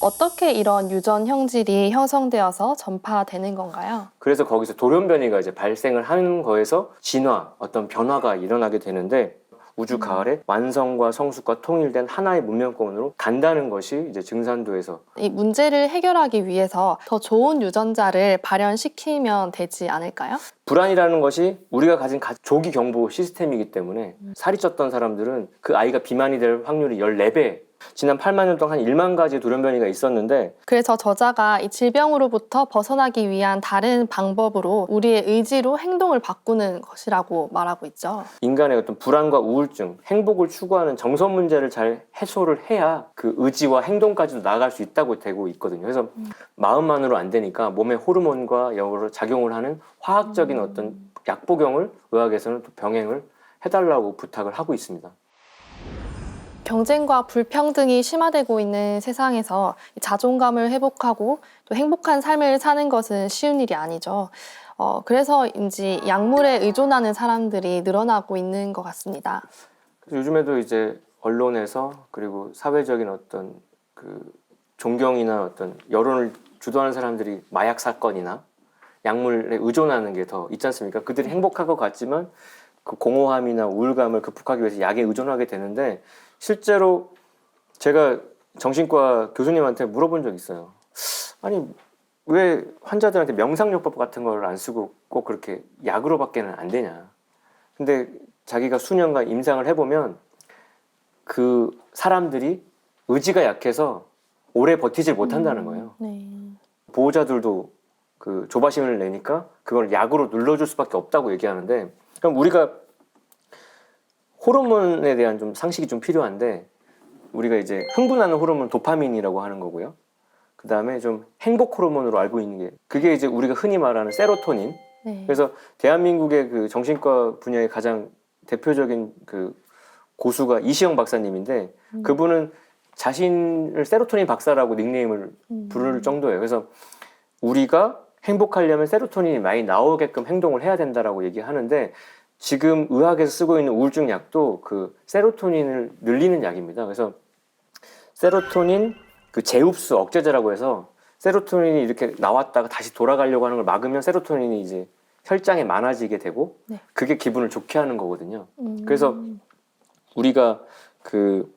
어떻게 이런 유전 형질이 형성되어서 전파되는 건가요? 그래서 거기서 돌연변이가 이제 발생을 하는 거에서 진화, 어떤 변화가 일어나게 되는데 우주 가을에 완성과 성숙과 통일된 하나의 문명권으로 간다는 것이 이제 증산도에서 이 문제를 해결하기 위해서 더 좋은 유전자를 발현시키면 되지 않을까요? 불안이라는 것이 우리가 가진 조기 경보 시스템이기 때문에 살이 쪘던 사람들은 그 아이가 비만이 될 확률이 14배, 지난 8만 년 동안 한 1만 가지 돌연변이가 있었는데 그래서 저자가 이 질병으로부터 벗어나기 위한 다른 방법으로 우리의 의지로 행동을 바꾸는 것이라고 말하고 있죠. 인간의 어떤 불안과 우울증, 행복을 추구하는 정서 문제를 잘 해소를 해야 그 의지와 행동까지도 나아갈 수 있다고 되고 있거든요. 그래서 마음만으로 안 되니까 몸의 호르몬과 여러 작용을 하는 화학적인 어떤 약복용을 의학에서는 또 병행을 해달라고 부탁을 하고 있습니다. 경쟁과 불평등이 심화되고 있는 세상에서 자존감을 회복하고 또 행복한 삶을 사는 것은 쉬운 일이 아니죠. 그래서인지 약물에 의존하는 사람들이 늘어나고 있는 것 같습니다. 그래서 요즘에도 이제 언론에서 그리고 사회적인 어떤 그 존경이나 어떤 여론을 주도하는 사람들이 마약 사건이나 약물에 의존하는 게 더 있지 않습니까? 그들이 행복할 것 같지만 그 공허함이나 우울감을 극복하기 위해서 약에 의존하게 되는데 실제로 제가 정신과 교수님한테 물어본 적이 있어요. 아니 왜 환자들한테 명상요법 같은 걸 안 쓰고 꼭 그렇게 약으로밖에는 안 되냐. 근데 자기가 수년간 임상을 해보면 그 사람들이 의지가 약해서 오래 버티질 못한다는 거예요. 네. 보호자들도 그 조바심을 내니까 그걸 약으로 눌러줄 수밖에 없다고 얘기하는데, 그럼 우리가 호르몬에 대한 좀 상식이 좀 필요한데, 우리가 이제 흥분하는 호르몬 도파민이라고 하는 거고요. 그 다음에 좀 행복 호르몬으로 알고 있는 게 그게 이제 우리가 흔히 말하는 세로토닌. 네. 그래서 대한민국의 그 정신과 분야의 가장 대표적인 그 고수가 이시영 박사님인데 그분은 자신을 세로토닌 박사라고 닉네임을 부를 정도예요. 그래서 우리가 행복하려면 세로토닌이 많이 나오게끔 행동을 해야 된다라고 얘기하는데 지금 의학에서 쓰고 있는 우울증 약도 그 세로토닌을 늘리는 약입니다. 그래서 세로토닌 그 제흡수 억제제라고 해서 세로토닌이 이렇게 나왔다가 다시 돌아가려고 하는 걸 막으면 세로토닌이 이제 혈장에 많아지게 되고 네. 그게 기분을 좋게 하는 거거든요. 그래서 우리가 그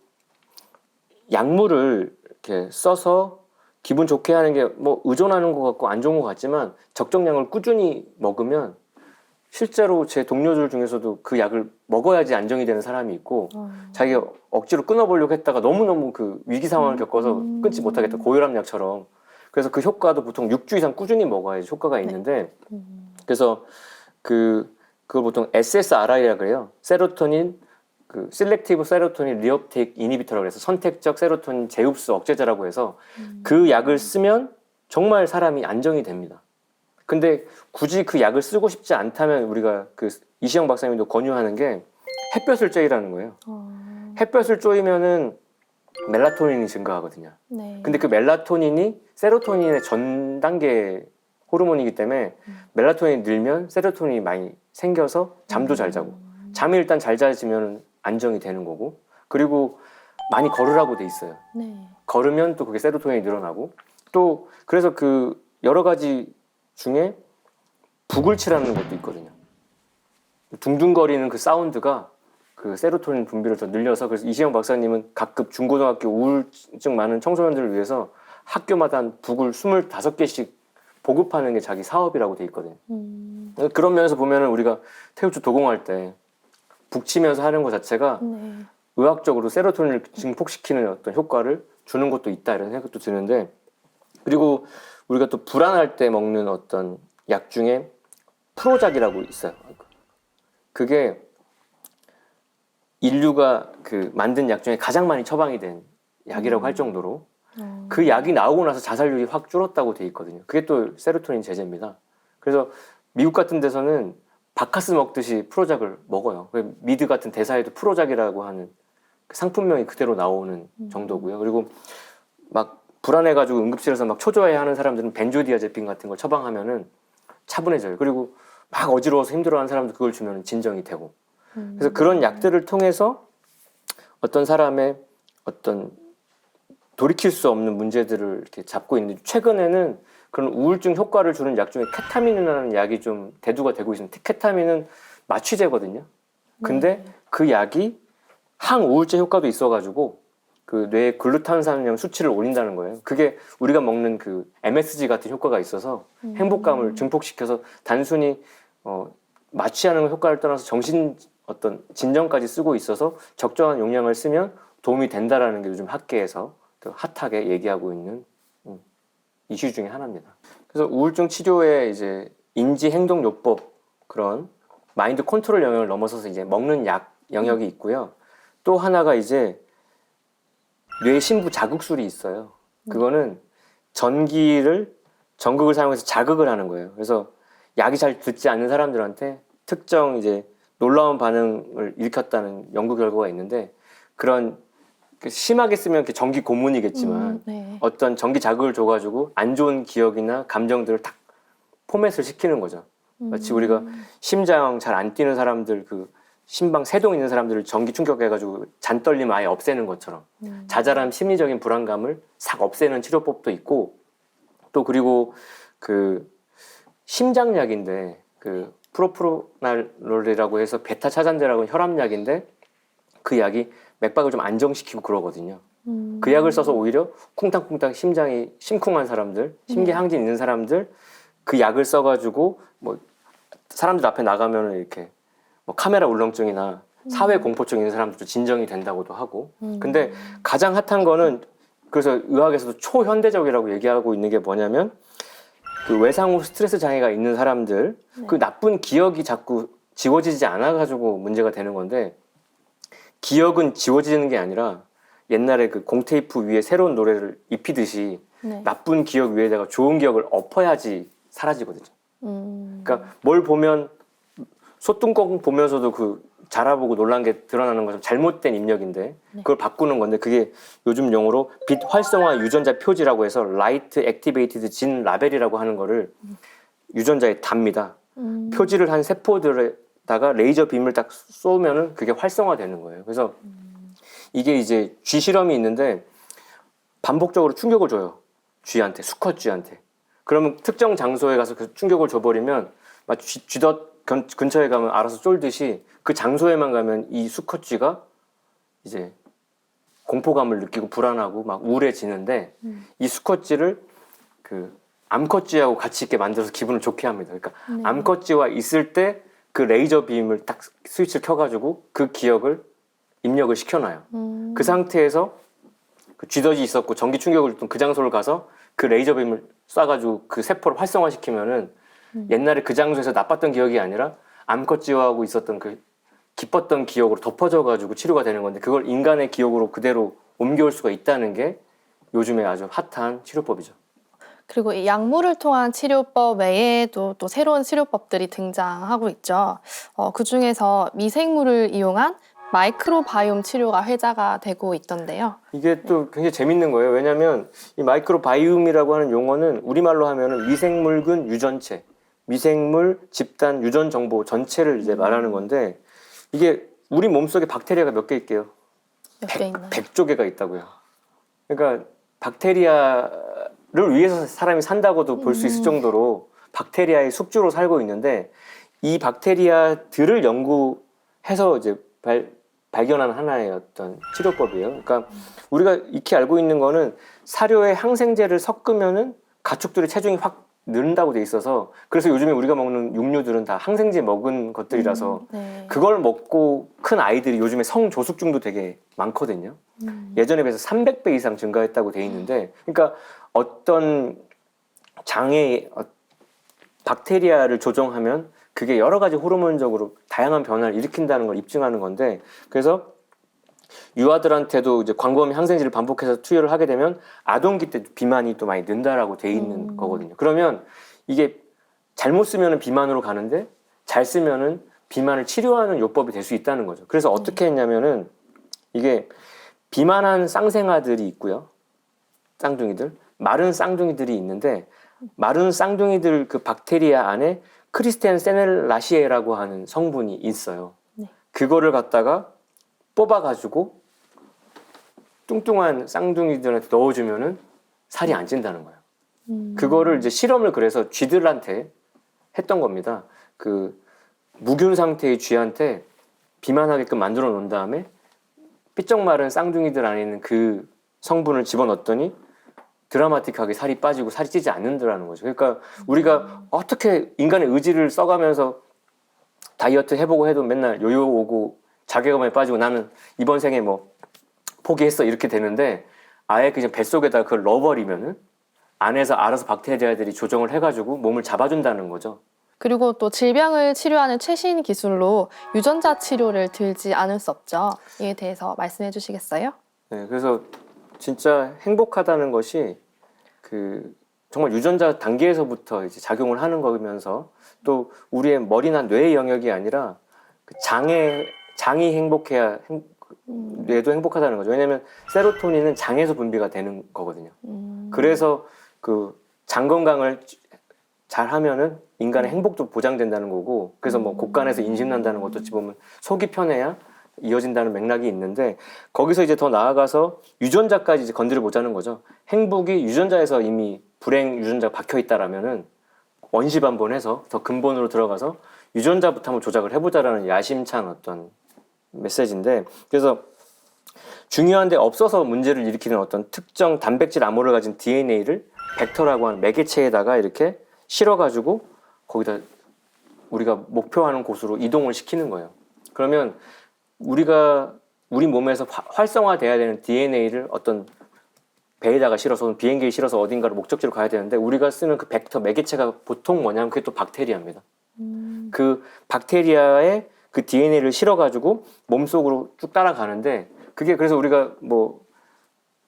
약물을 이렇게 써서 기분 좋게 하는 게 뭐 의존하는 것 같고 안 좋은 것 같지만 적정량을 꾸준히 먹으면 실제로 제 동료들 중에서도 그 약을 먹어야지 안정이 되는 사람이 있고 자기가 억지로 끊어보려고 했다가 너무너무 그 위기 상황을 겪어서 끊지 못하겠다. 고혈압 약처럼. 그래서 그 효과도 보통 6주 이상 꾸준히 먹어야지 효과가 있는데 그래서 그걸 보통 SSRI라고 그래요. 세로토닌 그 셀렉티브 세로토닌 리업테이크 이니비터라고 해서 선택적 세로토닌 제흡수 억제제라고 해서 그 약을 쓰면 정말 사람이 안정이 됩니다. 근데 굳이 그 약을 쓰고 싶지 않다면 우리가 그 이시영 박사님도 권유하는 게 햇볕을 쬐이라는 거예요. 햇볕을 쬐이면은 멜라토닌이 증가하거든요. 네. 근데 그 멜라토닌이 세로토닌의 전 단계 호르몬이기 때문에 멜라토닌이 늘면 세로토닌이 많이 생겨서 잠도 잘 자고 잠이 일단 잘 자지면 안정이 되는 거고 그리고 많이 걸으라고 돼 있어요. 네. 걸으면 또 그게 세로토닌이 늘어나고 또 그래서 그 여러 가지 중에 북을 치라는 것도 있거든요. 둥둥거리는 그 사운드가 그 세로토닌 분비를 더 늘려서 그래서 이시영 박사님은 각급 중고등학교 우울증 많은 청소년들을 위해서 학교마다 한 북을 25개씩 보급하는 게 자기 사업이라고 돼 있거든요. 그런 면에서 보면은 우리가 태우주 도공할 때 북치면서 하는 것 자체가 네. 의학적으로 세로토닌을 증폭시키는 어떤 효과를 주는 것도 있다 이런 생각도 드는데 그리고 우리가 또 불안할 때 먹는 어떤 약 중에 프로작이라고 있어요. 그게 인류가 그 만든 약 중에 가장 많이 처방이 된 약이라고 할 정도로 그 약이 나오고 나서 자살률이 확 줄었다고 돼 있거든요. 그게 또 세로토닌 제제입니다. 그래서 미국 같은 데서는 바카스 먹듯이 프로작을 먹어요. 미드 같은 대사에도 프로작이라고 하는 그 상품명이 그대로 나오는 정도고요. 그리고 막 불안해가지고 응급실에서 막 초조해 하는 사람들은 벤조디아제핀 같은 걸 처방하면은 차분해져요. 그리고 막 어지러워서 힘들어하는 사람들 그걸 주면 진정이 되고. 그래서 그런 약들을 통해서 어떤 사람의 어떤 돌이킬 수 없는 문제들을 이렇게 잡고 있는데 최근에는 그런 우울증 효과를 주는 약 중에 케타민이라는 약이 좀 대두가 되고 있습니다. 케타민은 마취제거든요. 근데 그 약이 항우울제 효과도 있어가지고 그 뇌의 글루타민산 수치를 올린다는 거예요. 그게 우리가 먹는 그 MSG 같은 효과가 있어서 행복감을 증폭시켜서 단순히 마취하는 효과를 떠나서 정신 어떤 진정까지 쓰고 있어서 적정한 용량을 쓰면 도움이 된다라는 게 요즘 학계에서 핫하게 얘기하고 있는 이슈 중에 하나입니다. 그래서 우울증 치료에 이제 인지행동요법 그런 마인드 컨트롤 영역을 넘어서서 이제 먹는 약 영역이 있고요. 또 하나가 이제 뇌신부 자극술이 있어요. 그거는 전극을 사용해서 자극을 하는 거예요. 그래서 약이 잘 듣지 않는 사람들한테 특정 이제 놀라운 반응을 일으켰다는 연구 결과가 있는데 그런 심하게 쓰면 이렇게 전기 고문이겠지만 네. 어떤 전기 자극을 줘가지고 안 좋은 기억이나 감정들을 딱 포맷을 시키는 거죠. 마치 우리가 심장 잘 안 뛰는 사람들 그 심방 세동 있는 사람들을 전기 충격해가지고 잔떨림 아예 없애는 것처럼 자잘한 심리적인 불안감을 싹 없애는 치료법도 있고 또 그리고 그 심장약인데 그 프로프로날롤이라고 해서 베타 차잔제라고 혈압약인데 그 약이 맥박을 좀 안정시키고 그러거든요. 그 약을 써서 오히려 쿵탕쿵탕 심장이 심쿵한 사람들, 심계항진 있는 사람들 그 약을 써가지고 뭐 사람들 앞에 나가면 이렇게 뭐 카메라 울렁증이나 사회 공포증 있는 사람들도 진정이 된다고도 하고. 근데 가장 핫한 거는 그래서 의학에서도 초현대적이라고 얘기하고 있는 게 뭐냐면 그 외상 후 스트레스 장애가 있는 사람들 그 나쁜 기억이 자꾸 지워지지 않아가지고 문제가 되는 건데 기억은 지워지는 게 아니라 옛날에 그 공테이프 위에 새로운 노래를 입히듯이 나쁜 기억 위에다가 좋은 기억을 엎어야지 사라지거든요. 그러니까 뭘 보면 소뚜껑 보면서도 그 자라보고 놀란 게 드러나는 것은 잘못된 입력인데 그걸 바꾸는 건데 그게 요즘 용어로 빛 활성화 유전자 표지라고 해서 라이트 액티베이티드 진 라벨이라고 하는 거를 유전자에 답니다. 표지를 한 세포들에다가 레이저 빔을 딱 쏘면은 그게 활성화되는 거예요. 그래서 이게 이제 쥐 실험이 있는데 반복적으로 충격을 줘요. 쥐한테, 수컷 쥐한테. 그러면 특정 장소에 가서 그 충격을 줘버리면 막 쥐덫 근처에 가면 알아서 쫄듯이 그 장소에만 가면 이 수컷 쥐가 이제 공포감을 느끼고 불안하고 막 우울해지는데 이 수컷 쥐를 그 암컷 쥐하고 같이 있게 만들어서 기분을 좋게 합니다. 그러니까 암컷 쥐와 있을 때 그 레이저 빔을 딱 스위치를 켜가지고 그 기억을 입력을 시켜놔요. 그 상태에서 그 쥐덫이 있었고 전기 충격을 줬던 그 장소를 가서 그 레이저 빔을 쏴가지고 그 세포를 활성화시키면은 옛날에 그 장소에서 나빴던 기억이 아니라 암컷 쥐하고 있었던 그 기뻤던 기억으로 덮어져가지고 치료가 되는 건데 그걸 인간의 기억으로 그대로 옮겨올 수가 있다는 게 요즘에 아주 핫한 치료법이죠. 그리고 이 약물을 통한 치료법 외에도 또 새로운 치료법들이 등장하고 있죠. 그 중에서 미생물을 이용한 마이크로바이옴 치료가 회자가 되고 있던데요. 이게 또 굉장히 재밌는 거예요. 왜냐하면 이 마이크로바이옴이라고 하는 용어는 우리말로 하면은 미생물군 유전체, 미생물 집단 유전 정보 전체를 이제 말하는 건데 이게 우리 몸속에 박테리아가 몇 개 있게요? 몇 개 있나요? 100조 개가 있다고요. 그러니까 박테리아를 위해서 사람이 산다고도 볼 수 있을 정도로 박테리아의 숙주로 살고 있는데 이 박테리아들을 연구해서 이제 발견한 하나의 어떤 치료법이에요. 그러니까 우리가 익히 알고 있는 거는 사료에 항생제를 섞으면은 가축들의 체중이 확 는다고 돼 있어서 그래서 요즘에 우리가 먹는 육류들은 다 항생제 먹은 것들이라서 그걸 먹고 큰 아이들이 요즘에 성조숙증도 되게 많거든요. 예전에 비해서 300배 이상 증가했다고 돼 있는데 그러니까 어떤 장에 박테리아를 조정하면 그게 여러 가지 호르몬적으로 다양한 변화를 일으킨다는 걸 입증하는 건데 그래서 유아들한테도 이제 광범위 항생제를 반복해서 투여를 하게 되면 아동기 때 비만이 또 많이 는다라고 돼 있는 거거든요. 그러면 이게 잘못 쓰면은 비만으로 가는데 잘 쓰면은 비만을 치료하는 요법이 될 수 있다는 거죠. 그래서 어떻게 했냐면은 이게 비만한 쌍생아들이 있고요. 쌍둥이들, 마른 쌍둥이들이 있는데 마른 쌍둥이들 그 박테리아 안에 크리스텐 세넬라시에라고 하는 성분이 있어요. 그거를 갖다가 뽑아가지고 뚱뚱한 쌍둥이들한테 넣어주면은 살이 안 찐다는 거예요. 그거를 이제 실험을 그래서 쥐들한테 했던 겁니다. 그 무균 상태의 쥐한테 비만하게끔 만들어 놓은 다음에 삐쩍 마른 쌍둥이들 안에 있는 그 성분을 집어넣었더니 드라마틱하게 살이 빠지고 살이 찌지 않는다라는 거죠. 그러니까 우리가 어떻게 인간의 의지를 써가면서 다이어트 해보고 해도 맨날 요요 오고 자괴감에 빠지고 나는 이번 생에 뭐 포기했어 이렇게 되는데 아예 그냥 뱃속에다 그걸 넣어버리면은 안에서 알아서 박테리아들이 조정을 해가지고 몸을 잡아준다는 거죠. 그리고 또 질병을 치료하는 최신 기술로 유전자 치료를 들지 않을 수 없죠. 이에 대해서 말씀해 주시겠어요? 네, 그래서 진짜 행복하다는 것이 그 정말 유전자 단계에서부터 이제 작용을 하는 거면서 또 우리의 머리나 뇌의 영역이 아니라 그 장이 행복해야 뇌도 행복하다는 거죠. 왜냐하면 세로토닌은 장에서 분비가 되는 거거든요. 그래서 그 장 건강을 잘 하면은 인간의 행복도 보장된다는 거고, 그래서 뭐 곳간에서 인심난다는 것도 어찌 보면 속이 편해야 이어진다는 맥락이 있는데, 거기서 이제 더 나아가서 유전자까지 이제 건드려 보자는 거죠. 행복이 유전자에서 이미 불행 유전자가 박혀 있다라면은 원시반본해서 더 근본으로 들어가서 유전자부터 한번 조작을 해보자라는 야심찬 어떤 메시지인데, 그래서 중요한데 없어서 문제를 일으키는 어떤 특정 단백질 암호를 가진 DNA를 벡터라고 하는 매개체에다가 이렇게 실어가지고 거기다 우리가 목표하는 곳으로 이동을 시키는 거예요. 그러면 우리 몸에서 활성화돼야 되는 DNA를 어떤 배에다가 실어서 비행기에 실어서 어딘가로 목적지로 가야 되는데 우리가 쓰는 그 벡터 매개체가 보통 뭐냐면 그게 또 박테리아입니다. 그 박테리아에 그 DNA를 실어가지고 몸속으로 쭉 따라가는데 그게 그래서 우리가 뭐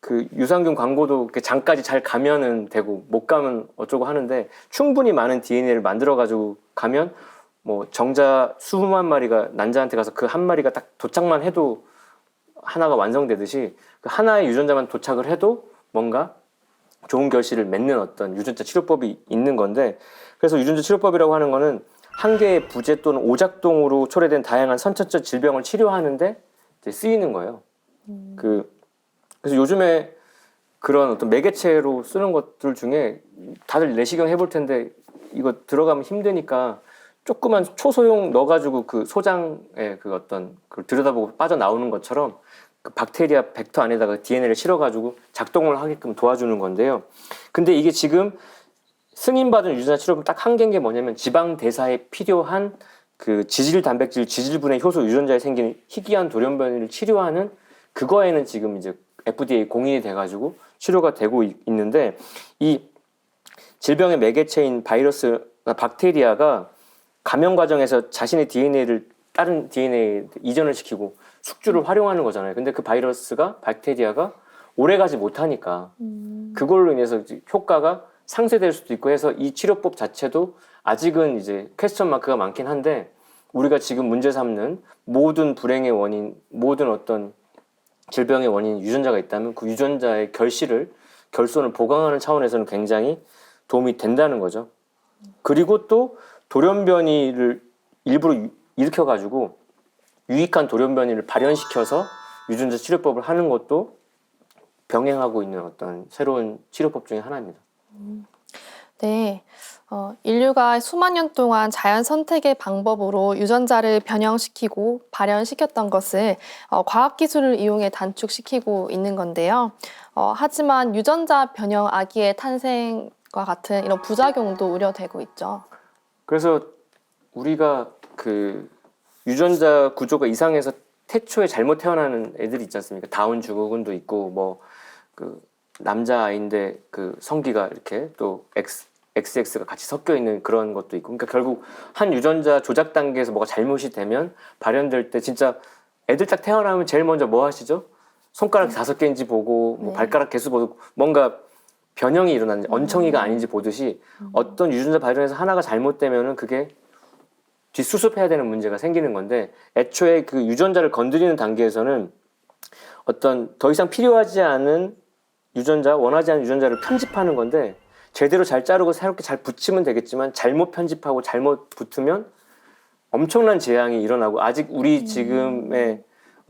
그 유산균 광고도 이렇게 장까지 잘 가면은 되고 못 가면 어쩌고 하는데 충분히 많은 DNA를 만들어가지고 가면 뭐 정자 수만 마리가 난자한테 가서 그 한 마리가 딱 도착만 해도 하나가 완성되듯이 그 하나의 유전자만 도착을 해도 뭔가 좋은 결실을 맺는 어떤 유전자 치료법이 있는 건데 그래서 유전자 치료법이라고 하는 거는 한 개의 부재 또는 오작동으로 초래된 다양한 선천적 질병을 치료하는데 이제 쓰이는 거예요. 그래서 요즘에 그런 어떤 매개체로 쓰는 것들 중에 다들 내시경 해볼 텐데 이거 들어가면 힘드니까 조그만 초소형 넣어가지고 그 소장에 그 어떤 그걸 들여다보고 빠져나오는 것처럼 그 박테리아 벡터 안에다가 DNA를 실어가지고 작동을 하게끔 도와주는 건데요. 근데 이게 지금 승인받은 유전자 치료법 딱 한 개인 게 뭐냐면 지방 대사에 필요한 그 지질 단백질, 지질분해 효소 유전자에 생기는 희귀한 돌연변이를 치료하는 그거에는 지금 이제 FDA 공인이 돼가지고 치료가 되고 있는데 이 질병의 매개체인 바이러스나 박테리아가 감염 과정에서 자신의 DNA를 다른 DNA에 이전을 시키고 숙주를 활용하는 거잖아요. 근데 그 바이러스가 박테리아가 오래가지 못하니까 그걸로 인해서 효과가 상쇄될 수도 있고 해서 이 치료법 자체도 아직은 이제 퀘스천 마크가 많긴 한데 우리가 지금 문제 삼는 모든 불행의 원인, 모든 어떤 질병의 원인 유전자가 있다면 그 유전자의 결손을 보강하는 차원에서는 굉장히 도움이 된다는 거죠. 그리고 또 돌연변이를 일부러 일으켜가지고 유익한 돌연변이를 발현시켜서 유전자 치료법을 하는 것도 병행하고 있는 어떤 새로운 치료법 중에 하나입니다. 네. 인류가 수만 년 동안 자연 선택의 방법으로 유전자를 변형시키고 발현시켰던 것을 과학기술을 이용해 단축시키고 있는 건데요. 하지만 유전자 변형 아기의 탄생과 같은 이런 부작용도 우려되고 있죠. 그래서 우리가 그 유전자 구조가 이상해서 태초에 잘못 태어나는 애들이 있지 않습니까? 다운 증후군도 있고 뭐 그 남자아이인데 그 성기가 이렇게 또 XX가 같이 섞여 있는 그런 것도 있고 그러니까 결국 한 유전자 조작 단계에서 뭐가 잘못이 되면 발현될 때 진짜 애들 딱 태어나면 제일 먼저 뭐 하시죠? 손가락 5개인지 보고 뭐 발가락 개수 보고 뭔가 변형이 일어났는지 언청이가 아닌지 보듯이 어떤 유전자 발현에서 하나가 잘못되면은 그게 뒷수습해야 되는 문제가 생기는 건데 애초에 그 유전자를 건드리는 단계에서는 어떤 더 이상 필요하지 않은 유전자, 원하지 않은 유전자를 편집하는 건데 제대로 잘 자르고 새롭게 잘 붙이면 되겠지만 잘못 편집하고 잘못 붙으면 엄청난 재앙이 일어나고 아직 우리 지금의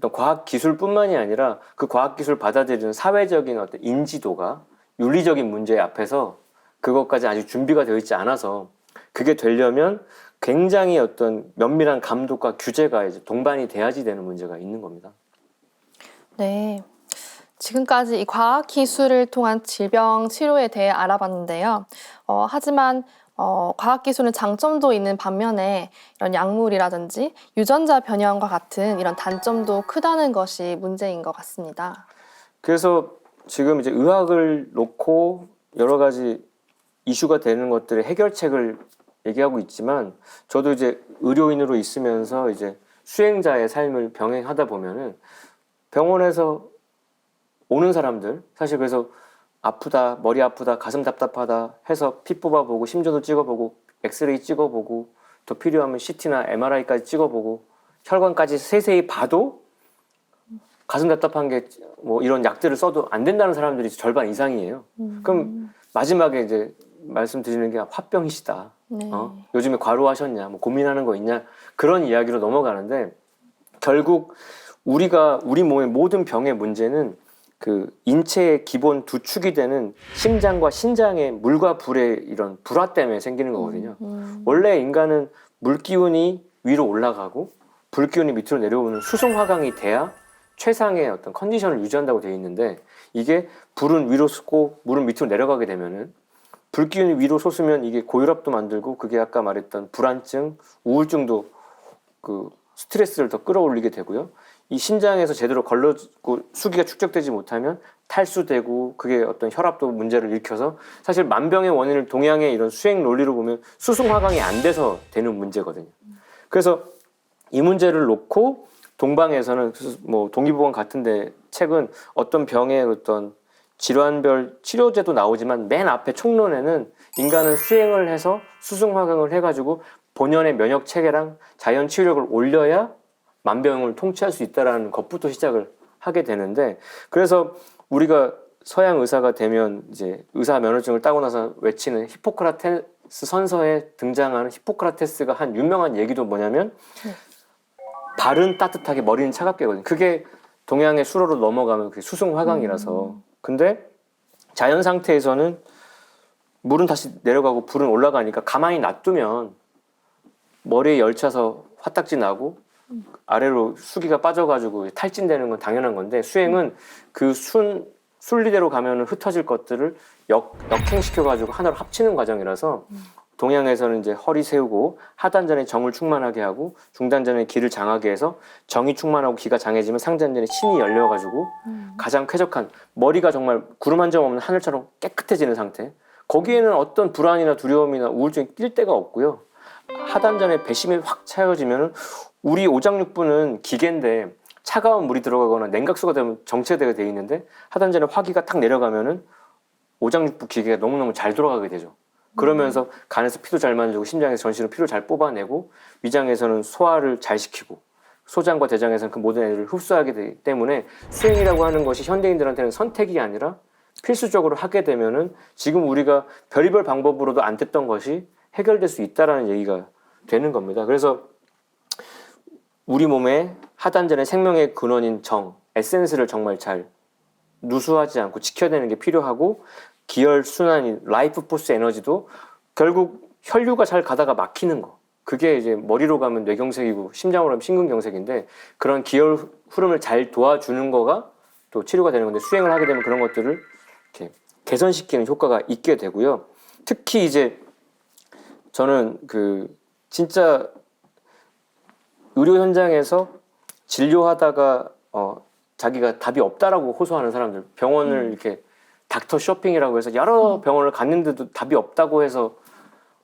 어떤 과학 기술뿐만이 아니라 그 과학 기술 받아들이는 사회적인 어떤 인지도가 윤리적인 문제 앞에서 그것까지 아직 준비가 되어 있지 않아서 그게 되려면 굉장히 어떤 면밀한 감독과 규제가 이제 동반이 돼야지 되는 문제가 있는 겁니다. 네. 지금까지 이 과학 기술을 통한 질병 치료에 대해 알아봤는데요. 하지만 과학 기술은 장점도 있는 반면에 이런 약물이라든지 유전자 변형과 같은 이런 단점도 크다는 것이 문제인 것 같습니다. 그래서 지금 이제 의학을 놓고 여러 가지 이슈가 되는 것들의 해결책을 얘기하고 있지만 저도 이제 의료인으로 있으면서 이제 수행자의 삶을 병행하다 보면은 병원에서 오는 사람들 사실 그래서 아프다, 머리 아프다, 가슴 답답하다 해서 피 뽑아보고 심전도 찍어보고 엑스레이 찍어보고 더 필요하면 CT나 MRI까지 찍어보고 혈관까지 세세히 봐도 가슴 답답한 게 뭐 이런 약들을 써도 안 된다는 사람들이 절반 이상이에요. 그럼 마지막에 이제 말씀드리는 게 화병이시다. 네. 요즘에 과로하셨냐, 뭐 고민하는 거 있냐 그런 이야기로 넘어가는데 결국 우리 몸의 모든 병의 문제는 그 인체의 기본 두 축이 되는 심장과 신장의 물과 불의 이런 불화 때문에 생기는 거거든요. 원래 인간은 물 기운이 위로 올라가고 불 기운이 밑으로 내려오는 수송 화강이 돼야 최상의 어떤 컨디션을 유지한다고 되어 있는데 이게 불은 위로 솟고 물은 밑으로 내려가게 되면은 불 기운이 위로 솟으면 이게 고혈압도 만들고 그게 아까 말했던 불안증, 우울증도 그 스트레스를 더 끌어올리게 되고요. 이 신장에서 제대로 걸러고 수기가 축적되지 못하면 탈수되고 그게 어떤 혈압도 문제를 일으켜서 사실 만병의 원인을 동양의 이런 수행 논리로 보면 수승화강이 안 돼서 되는 문제거든요. 그래서 이 문제를 놓고 동방에서는 뭐 동의보건 같은데 책은 어떤 병의 어떤 질환별 치료제도 나오지만 맨 앞에 총론에는 인간은 수행을 해서 수승화강을 해가지고 본연의 면역 체계랑 자연 치유력을 올려야 만병을 통치할 수 있다라는 것부터 시작을 하게 되는데 그래서 우리가 서양 의사가 되면 이제 의사 면허증을 따고 나서 외치는 히포크라테스 선서에 등장하는 히포크라테스가 한 유명한 얘기도 뭐냐면 발은 따뜻하게 머리는 차갑게거든요. 그게 동양의 수로로 넘어가면 그게 수승화강이라서 근데 자연 상태에서는 물은 다시 내려가고 불은 올라가니까 가만히 놔두면 머리에 열차서 화딱지 나고 아래로 수기가 빠져가지고 탈진되는 건 당연한 건데 수행은 그 순리대로 가면 흩어질 것들을 역행시켜가지고 하나로 합치는 과정이라서 동양에서는 이제 허리 세우고 하단전에 정을 충만하게 하고 중단전에 기를 장하게 해서 정이 충만하고 기가 장해지면 상단전에 신이 열려가지고 가장 쾌적한 머리가 정말 구름 한 점 없는 하늘처럼 깨끗해지는 상태 거기에는 어떤 불안이나 두려움이나 우울증이 낄 데가 없고요. 하단전에 배심이 확 차여지면은 우리 오장육부는 기계인데 차가운 물이 들어가거나 냉각수가 되면 정체되게 돼 있는데 하단전에 화기가 탁 내려가면은 오장육부 기계가 너무너무 잘 돌아가게 되죠. 그러면서 간에서 피도 잘 만들고 심장에서 전신으로 피를 잘 뽑아내고 위장에서는 소화를 잘 시키고 소장과 대장에서는 그 모든 애들을 흡수하게 되기 때문에 수행이라고 하는 것이 현대인들한테는 선택이 아니라 필수적으로 하게 되면은 지금 우리가 별의별 방법으로도 안 됐던 것이 해결될 수 있다라는 얘기가 되는 겁니다. 그래서 우리 몸의 하단전의 생명의 근원인 정, 에센스를 정말 잘 누수하지 않고 지켜내는 게 필요하고 기혈 순환인 라이프 포스 에너지도 결국 혈류가 잘 가다가 막히는 거. 그게 이제 머리로 가면 뇌경색이고 심장으로 하면 심근경색인데 그런 기혈 흐름을 잘 도와주는 거가 또 치료가 되는 건데 수행을 하게 되면 그런 것들을 이렇게 개선시키는 효과가 있게 되고요. 특히 이제 저는 그 진짜 의료 현장에서 진료하다가 자기가 답이 없다라고 호소하는 사람들 병원을 이렇게 닥터 쇼핑이라고 해서 여러 병원을 갔는데도 답이 없다고 해서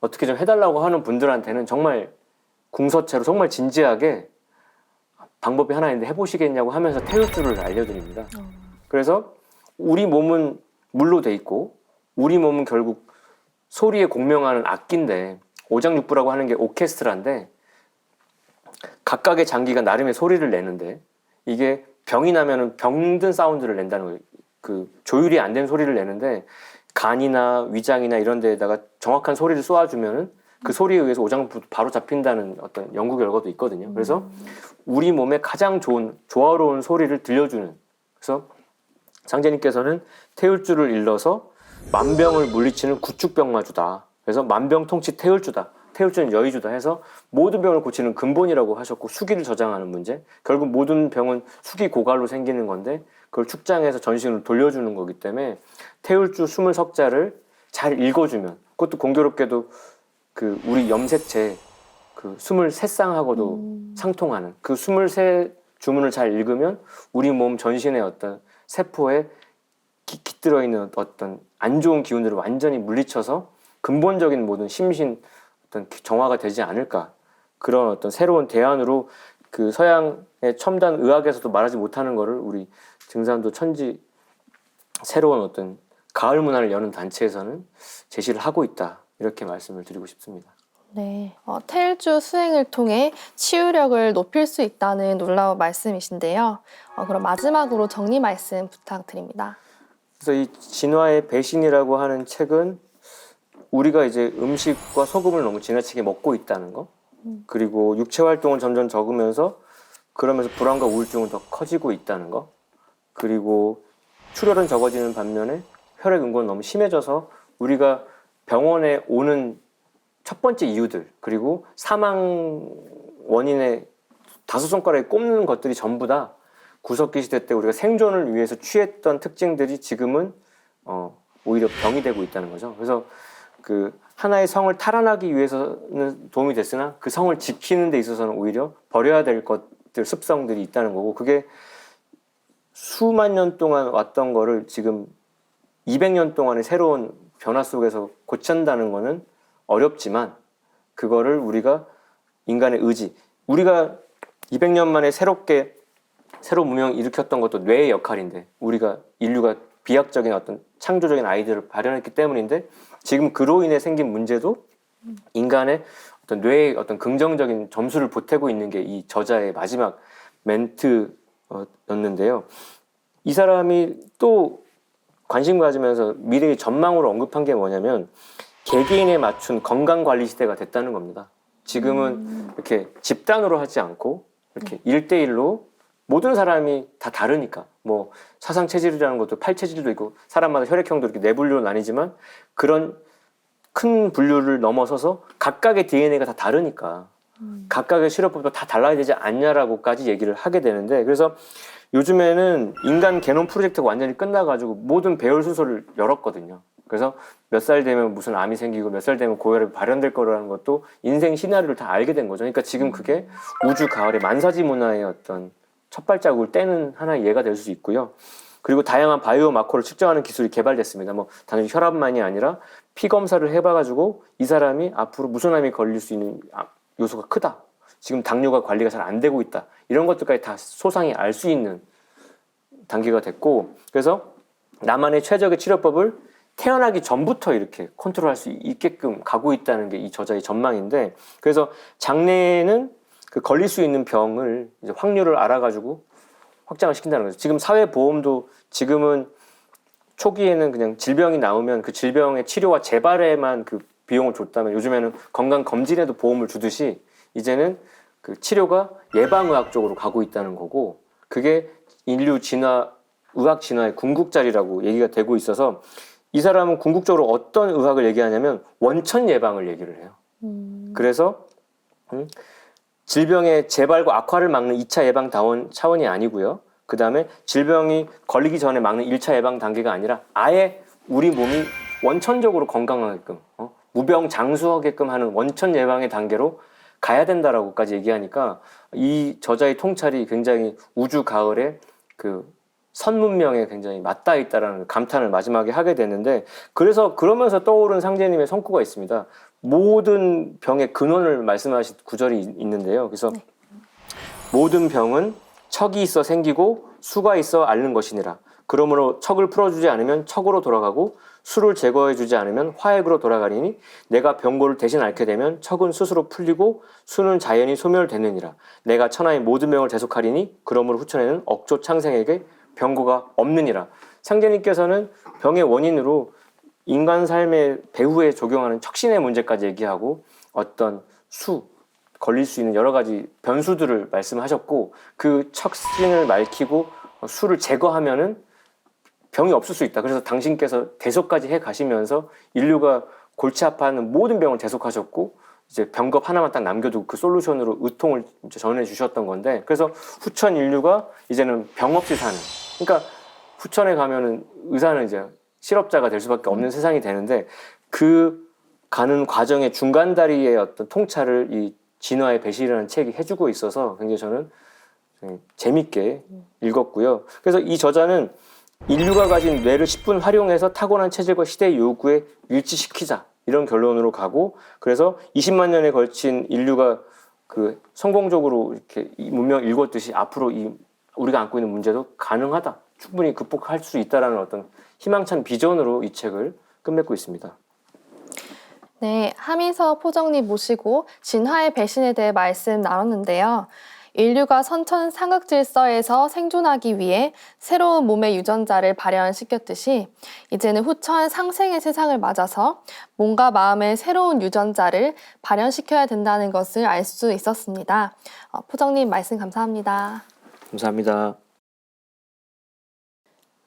어떻게 좀 해달라고 하는 분들한테는 정말 궁서체로 정말 진지하게 방법이 하나 있는데 해보시겠냐고 하면서 태울줄을 알려드립니다. 그래서 우리 몸은 물로 돼 있고 우리 몸은 결국 소리에 공명하는 악기인데 오장육부라고 하는 게 오케스트라인데 각각의 장기가 나름의 소리를 내는데 이게 병이 나면은 병든 사운드를 낸다는 거예요. 그 조율이 안 된 소리를 내는데 간이나 위장이나 이런 데에다가 정확한 소리를 쏘아주면은 그 소리에 의해서 오장부도 바로 잡힌다는 어떤 연구 결과도 있거든요. 그래서 우리 몸에 가장 좋은 조화로운 소리를 들려주는, 그래서 상제님께서는 태울주를 일러서 만병을 물리치는 구축병마주다. 그래서 만병통치 태울주다. 태울주는 여의주다 해서 모든 병을 고치는 근본이라고 하셨고, 수기를 저장하는 문제, 결국 모든 병은 수기 고갈로 생기는 건데 그걸 축장해서 전신으로 돌려주는 거기 때문에 태울주 20석자를 잘 읽어주면, 그것도 공교롭게도 그 우리 염색체 그 23쌍하고도 상통하는 그 23주문을 잘 읽으면 우리 몸 전신의 어떤 세포에 깃들어 있는 어떤 안 좋은 기운들을 완전히 물리쳐서 근본적인 모든 심신 어떤 정화가 되지 않을까, 그런 어떤 새로운 대안으로 그 서양의 첨단 의학에서도 말하지 못하는 거를 우리 증산도 천지 새로운 어떤 가을 문화를 여는 단체에서는 제시를 하고 있다, 이렇게 말씀을 드리고 싶습니다. 네, 태일주 수행을 통해 치유력을 높일 수 있다는 놀라운 말씀이신데요. 그럼 마지막으로 정리 말씀 부탁드립니다. 그래서 이 진화의 배신이라고 하는 책은 우리가 이제 음식과 소금을 너무 지나치게 먹고 있다는 거, 그리고 육체 활동은 점점 적으면서 그러면서 불안과 우울증은 더 커지고 있다는 거, 그리고 출혈은 적어지는 반면에 혈액 응고는 너무 심해져서 우리가 병원에 오는 첫 번째 이유들, 그리고 사망 원인의 5손가락에 꼽는 것들이 전부 다 구석기 시대 때 우리가 생존을 위해서 취했던 특징들이 지금은 오히려 병이 되고 있다는 거죠. 그래서 그 하나의 성을 탈환하기 위해서는 도움이 됐으나 그 성을 지키는 데 있어서는 오히려 버려야 될 것들, 습성들이 있다는 거고, 그게 수만 년 동안 왔던 거를 지금 200년 동안의 새로운 변화 속에서 고친다는 거는 어렵지만, 그거를 우리가 인간의 의지, 우리가 200년 만에 새로운 문명을 일으켰던 것도 뇌의 역할인데, 우리가 인류가 비약적인 어떤 창조적인 아이디어를 발현했기 때문인데, 지금 그로 인해 생긴 문제도 인간의 어떤 뇌의 어떤 긍정적인 점수를 보태고 있는 게 이 저자의 마지막 멘트였는데요. 이 사람이 또 관심 가지면서 미래의 전망으로 언급한 게 뭐냐면, 개개인에 맞춘 건강관리 시대가 됐다는 겁니다. 지금은 이렇게 집단으로 하지 않고 이렇게 1대1로 모든 사람이 다 다르니까, 뭐 사상 체질이라는 것도 팔 체질도 있고 사람마다 혈액형도 이렇게 네 분류로 나뉘지만 그런 큰 분류를 넘어서서 각각의 DNA가 다 다르니까 각각의 치료법도 다 달라야 되지 않냐라고까지 얘기를 하게 되는데, 그래서 요즘에는 인간 게놈 프로젝트가 완전히 끝나가지고 모든 배열 순서를 열었거든요. 그래서 몇 살 되면 무슨 암이 생기고 몇 살 되면 고혈압이 발현될 거라는 것도 인생 시나리오를 다 알게 된 거죠. 그러니까 지금 그게 우주 가을의 만사지 문화의 어떤 첫 발자국을 떼는 하나의 예가 될 수 있고요. 그리고 다양한 바이오 마커를 측정하는 기술이 개발됐습니다. 뭐 단순히 혈압만이 아니라 피 검사를 해봐가지고 이 사람이 앞으로 무슨 암이 걸릴 수 있는 요소가 크다, 지금 당뇨가 관리가 잘 안 되고 있다, 이런 것들까지 다 소상히 알 수 있는 단계가 됐고, 그래서 나만의 최적의 치료법을 태어나기 전부터 이렇게 컨트롤할 수 있게끔 가고 있다는 게 이 저자의 전망인데, 그래서 장래에는 그 걸릴 수 있는 병을 이제 확률을 알아가지고 확장을 시킨다는 거죠. 지금 사회보험도 지금은 초기에는 그냥 질병이 나오면 그 질병의 치료와 재발에만 그 비용을 줬다면, 요즘에는 건강검진에도 보험을 주듯이 이제는 그 치료가 예방의학 쪽으로 가고 있다는 거고, 그게 인류 진화, 의학 진화의 궁극자리라고 얘기가 되고 있어서, 이 사람은 궁극적으로 어떤 의학을 얘기하냐면 원천 예방을 얘기를 해요. 그래서 질병의 재발과 악화를 막는 2차 예방 차원이 아니고요. 그 다음에 질병이 걸리기 전에 막는 1차 예방 단계가 아니라 아예 우리 몸이 원천적으로 건강하게끔, 무병장수하게끔 하는 원천 예방의 단계로 가야 된다라고까지 얘기하니까, 이 저자의 통찰이 굉장히 우주 가을에 그 선문명에 굉장히 맞닿아 있다라는 감탄을 마지막에 하게 되는데, 그래서 그러면서 떠오른 상제님의 성구가 있습니다. 모든 병의 근원을 말씀하신 구절이 있는데요. 그래서 모든 병은 척이 있어 생기고 수가 있어 앓는 것이니라. 그러므로 척을 풀어주지 않으면 척으로 돌아가고 수를 제거해주지 않으면 화액으로 돌아가리니, 내가 병고를 대신 앓게 되면 척은 스스로 풀리고 수는 자연히 소멸되느니라. 내가 천하의 모든 병을 대속하리니 그러므로 후천에는 억조 창생에게 병고가 없느니라. 상제님께서는 병의 원인으로 인간 삶의 배후에 적용하는 척신의 문제까지 얘기하고, 어떤 걸릴 수 있는 여러 가지 변수들을 말씀하셨고 그 척신을 밝히고 수를 제거하면은 병이 없을 수 있다. 그래서 당신께서 대속까지 해 가시면서 인류가 골치 아파하는 모든 병을 대속하셨고 이제 병겁 하나만 딱 남겨두고 그 솔루션으로 의통을 이제 전해 주셨던 건데 그래서 후천 인류가 이제는 병 없이 사는 그러니까 후천에 가면은 의사는 이제 실업자가 될 수밖에 없는 세상이 되는데 그 가는 과정의 중간 다리의 어떤 통찰을 이 진화의 배실이라는 책이 해주고 있어서 굉장히 저는 재밌게 읽었고요. 그래서 이 저자는 인류가 가진 뇌를 10분 활용해서 타고난 체질과 시대의 요구에 일치시키자 이런 결론으로 가고 그래서 20만 년에 걸친 인류가 그 성공적으로 이렇게 이 문명 읽었듯이 앞으로 이 우리가 안고 있는 문제도 가능하다. 충분히 극복할 수 있다라는 어떤 희망찬 비전으로 이 책을 끝맺고 있습니다. 네, 하민서 포정님 모시고 진화의 배신에 대해 말씀 나눴는데요. 인류가 선천 상극 질서에서 생존하기 위해 새로운 몸의 유전자를 발현시켰듯이 이제는 후천 상생의 세상을 맞아서 몸과 마음의 새로운 유전자를 발현시켜야 된다는 것을 알 수 있었습니다. 포정님 말씀 감사합니다. 감사합니다.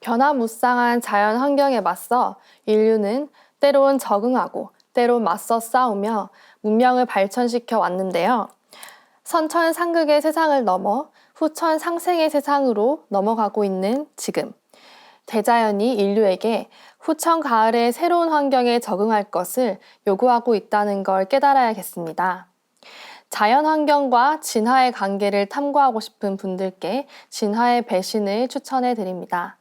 변화무쌍한 자연 환경에 맞서 인류는 때론 적응하고 때론 맞서 싸우며 문명을 발전시켜 왔는데요. 선천 상극의 세상을 넘어 후천 상생의 세상으로 넘어가고 있는 지금, 대자연이 인류에게 후천 가을의 새로운 환경에 적응할 것을 요구하고 있다는 걸 깨달아야겠습니다. 자연 환경과 진화의 관계를 탐구하고 싶은 분들께 진화의 배신을 추천해 드립니다.